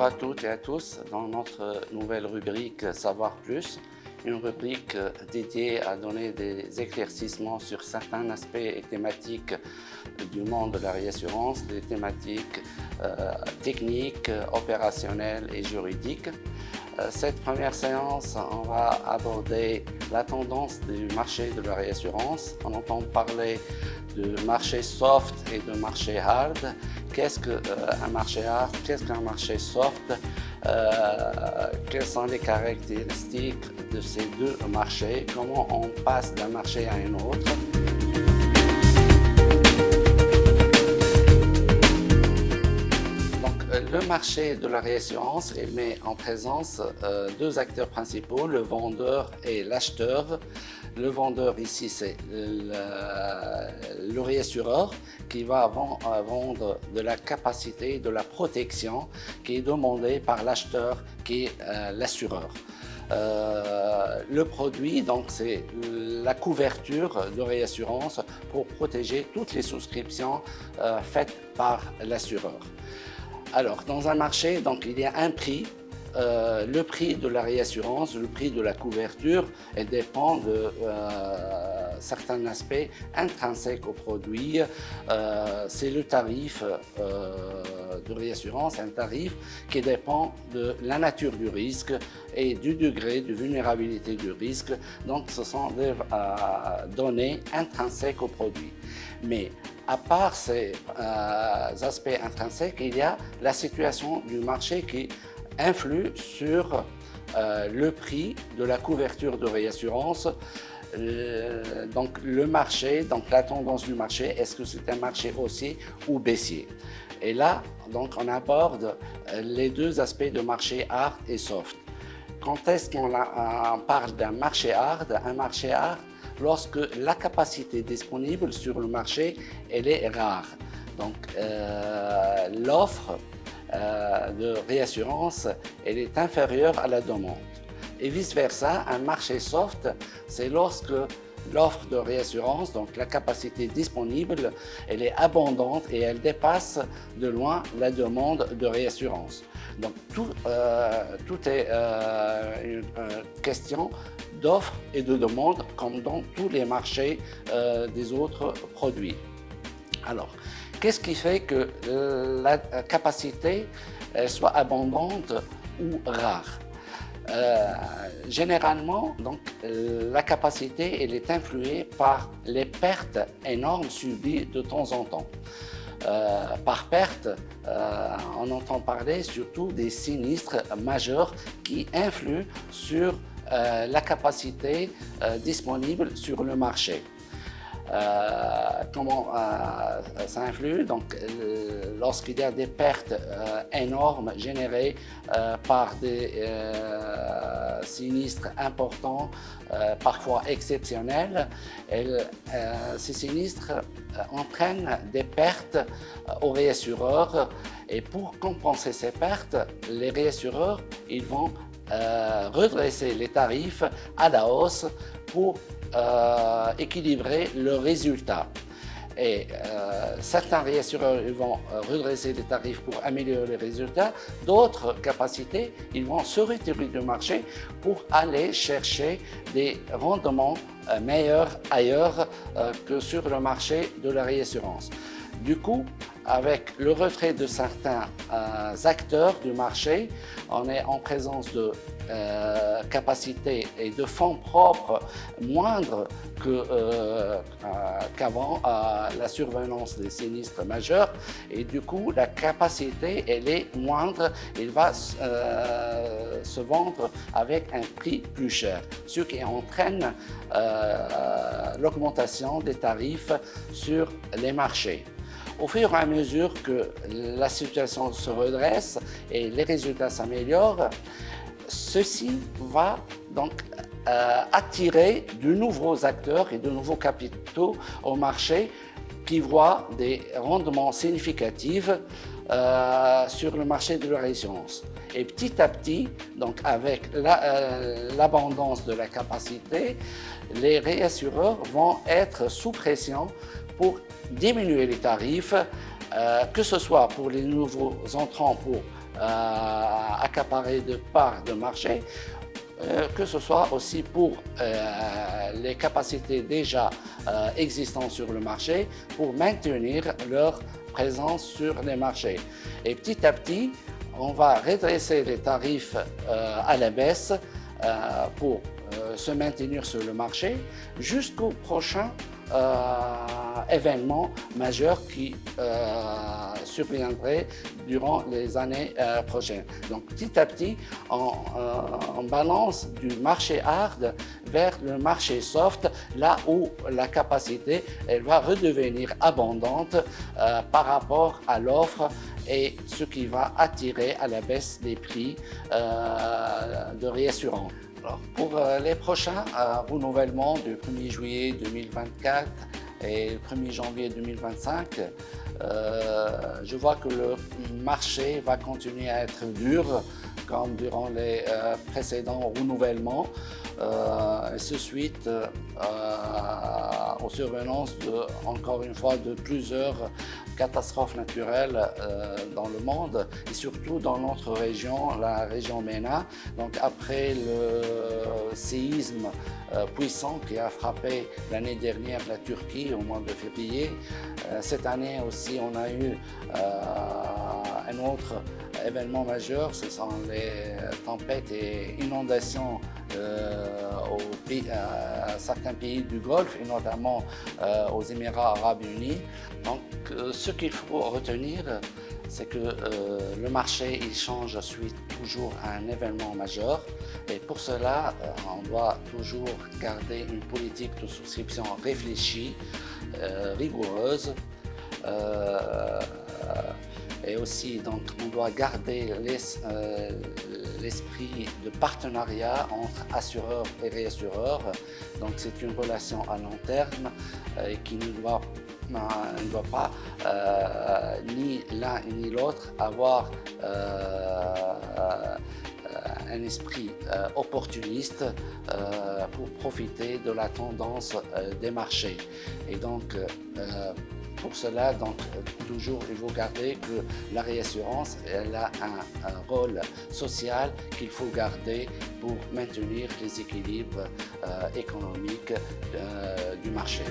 Bonjour à toutes et à tous dans notre nouvelle rubrique Savoir Plus, une rubrique dédiée à donner des éclaircissements sur certains aspects et thématiques du monde de la réassurance, des thématiques techniques, opérationnelles et juridiques. Cette première séance, on va aborder la tendance du marché de la réassurance. On entend parler de marché soft et de marché hard. Qu'est-ce qu'un marché hard? Qu'est-ce qu'un marché soft? Quelles sont les caractéristiques de ces deux marchés? Comment on passe d'un marché à un autre? Le marché de la réassurance, il met en présence deux acteurs principaux, le vendeur et l'acheteur. Le vendeur ici, c'est le réassureur qui va vendre de la capacité, de la protection qui est demandée par l'acheteur qui est l'assureur. Le produit, donc, c'est la couverture de réassurance pour protéger toutes les souscriptions faites par l'assureur. Alors, dans un marché, donc, il y a un prix. Le prix de la réassurance, le prix de la couverture, elle dépend de certains aspects intrinsèques au produit. C'est le tarif de réassurance, un tarif qui dépend de la nature du risque et du degré de vulnérabilité du risque. Donc, ce sont des données intrinsèques au produit. Mais à part ces aspects intrinsèques, il y a la situation du marché qui influe sur le prix de la couverture de réassurance. Donc le marché, donc la tendance du marché, est-ce que c'est un marché haussier ou baissier? Et là, donc, on aborde les deux aspects de marché hard et soft. Quand est-ce qu'on parle d'un marché hard? Un marché hard, lorsque la capacité disponible sur le marché, elle est rare. Donc l'offre de réassurance, elle est inférieure à la demande. Et vice-versa, un marché soft, c'est lorsque l'offre de réassurance, donc la capacité disponible, elle est abondante et elle dépasse de loin la demande de réassurance. Donc tout est une question d'offre et de demande comme dans tous les marchés des autres produits. Alors, qu'est-ce qui fait que la capacité soit abondante ou rare? Généralement, donc, la capacité elle est influée par les pertes énormes subies de temps en temps. Par perte, on entend parler surtout des sinistres majeurs qui influent sur la capacité disponible sur le marché. Comment ça influe? Donc, lorsqu'il y a des pertes énormes générées par des sinistres importants, parfois exceptionnels, ces sinistres entraînent des pertes aux réassureurs. Et pour compenser ces pertes, les réassureurs ils vont redresser les tarifs à la hausse pour équilibrer le résultat. Et certains réassureurs ils vont redresser les tarifs pour améliorer les résultats, d'autres capacités ils vont se retirer du marché pour aller chercher des rendements meilleurs ailleurs que sur le marché de la réassurance. Du coup, avec le retrait de certains acteurs du marché, on est en présence de capacités et de fonds propres moindres qu'avant la survenance des sinistres majeurs. Et du coup, la capacité, elle est moindre. Il va se vendre avec un prix plus cher, ce qui entraîne l'augmentation des tarifs sur les marchés. Au fur et à mesure que la situation se redresse et les résultats s'améliorent, ceci va donc attirer de nouveaux acteurs et de nouveaux capitaux au marché qui voient des rendements significatifs sur le marché de la réassurance. Et petit à petit, donc avec l'abondance de la capacité, les réassureurs vont être sous pression pour diminuer les tarifs, que ce soit pour les nouveaux entrants pour accaparer de parts de marché, que ce soit aussi pour les capacités déjà existantes sur le marché, pour maintenir leur présence sur les marchés. Et petit à petit, on va redresser les tarifs à la baisse pour se maintenir sur le marché jusqu'au prochain événement majeur qui surviendrait durant les années prochaines. Donc petit à petit, on balance du marché hard vers le marché soft, là où la capacité elle va redevenir abondante par rapport à l'offre et ce qui va attirer à la baisse les prix de réassurance. Alors, pour les prochains renouvellements du 1er juillet 2024 et le 1er janvier 2025, je vois que le marché va continuer à être dur comme durant les précédents renouvellements. Ce suite aux survenances encore une fois de plusieurs catastrophes naturelles dans le monde et surtout dans notre région, la région MENA. Donc après le séisme puissant qui a frappé l'année dernière la Turquie au mois de février, cette année aussi on a eu un autre événement majeur, ce sont les tempêtes et inondations à certains pays du Golfe et notamment aux Émirats arabes unis. Donc ce qu'il faut retenir, c'est que le marché il change suite toujours à un événement majeur et pour cela on doit toujours garder une politique de souscription réfléchie, rigoureuse. Et aussi, donc, on doit garder l'esprit de partenariat entre assureurs et réassureurs. Donc, c'est une relation à long terme qui ne doit pas, ni l'un ni l'autre, avoir un esprit opportuniste pour profiter de la tendance des marchés. Et donc, pour cela, donc, toujours, il faut garder que la réassurance elle a un rôle social qu'il faut garder pour maintenir les équilibres économiques du marché.